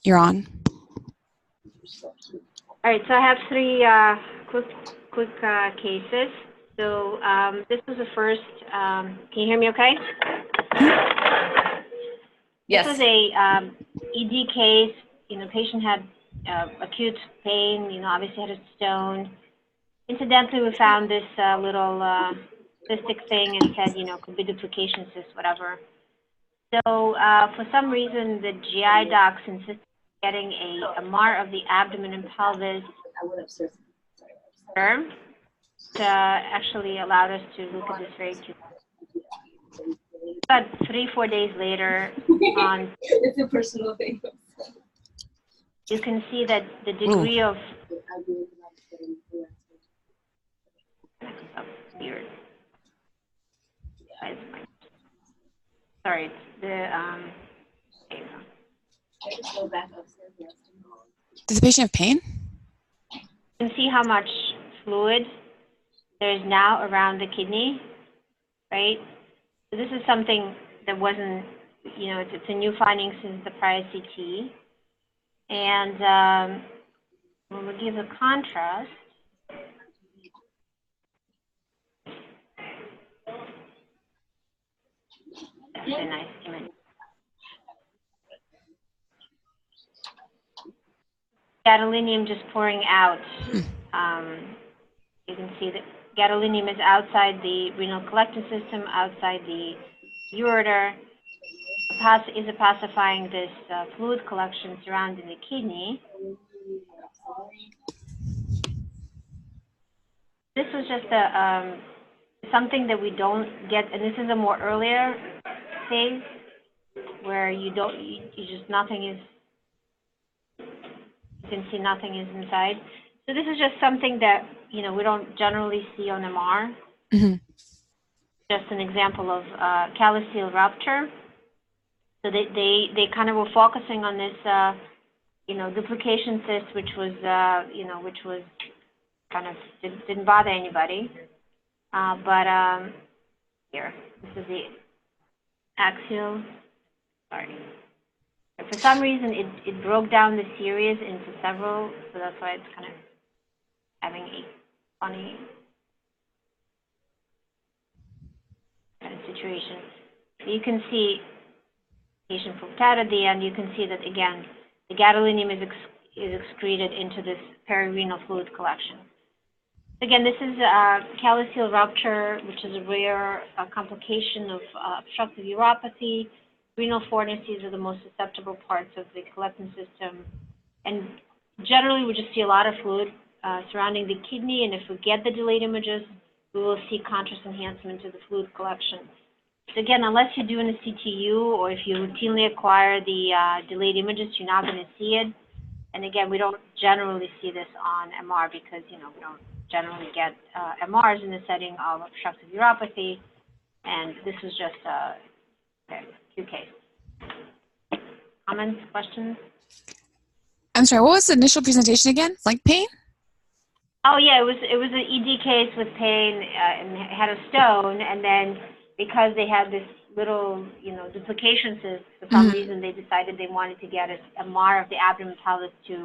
You're on. All right, so I have three quick cases. So this was the first. Can you hear me okay? Yes. This was a ED case. Patient had acute pain. Obviously had a stone. Incidentally, we found this little cystic thing and said, could be duplication cyst, whatever. So for some reason, the GI docs insisted on getting a MR of the abdomen and pelvis term. Actually allowed us to look at this very cute. About 3-4 days later, on it's a personal thing. You can see that the degree of weird. Sorry, the Does the patient have pain? You can see how much fluid there is now around the kidney, right? So this is something that wasn't, it's a new finding since the prior CT. And when we give a contrast, that's a nice image. Gadolinium just pouring out. You can see that gadolinium is outside the renal collecting system, outside the ureter, is pacifying this fluid collection surrounding the kidney. This was just something that we don't get, and this is a more earlier phase where you just nothing is, you can see nothing is inside. So this is just something that, we don't generally see on MR. Mm-hmm. Just an example of calloceal rupture. So they kind of were focusing on this, duplication cyst, which was kind of didn't bother anybody. But here, this is the axial. Sorry. For some reason, it broke down the series into several, so that's why it's kind of having a funny kind of situation. You can see patient pooped out at the end. You can see that, again, the gadolinium is excreted into this perirenal fluid collection. Again, this is calloceal rupture, which is a rare complication of obstructive uropathy. Renal fornices are the most susceptible parts of the collecting system. And generally, we just see a lot of fluid surrounding the kidney. And if we get the delayed images, we will see contrast enhancement to the fluid collection. So again, unless you're doing a CTU or if you routinely acquire the delayed images, you're not going to see it. And again, we don't generally see this on MR because, we don't generally get MRs in the setting of obstructive uropathy. And this was just a few cases. Comments, questions? I'm sorry, what was the initial presentation again? Like pain? Oh yeah, it was an ED case with pain and had a stone, and then because they had this little, duplication cyst, for some reason they decided they wanted to get a MR of the abdomen pelvis to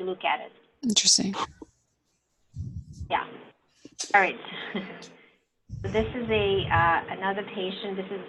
look at it. Interesting. Yeah. All right. So this is another patient. This is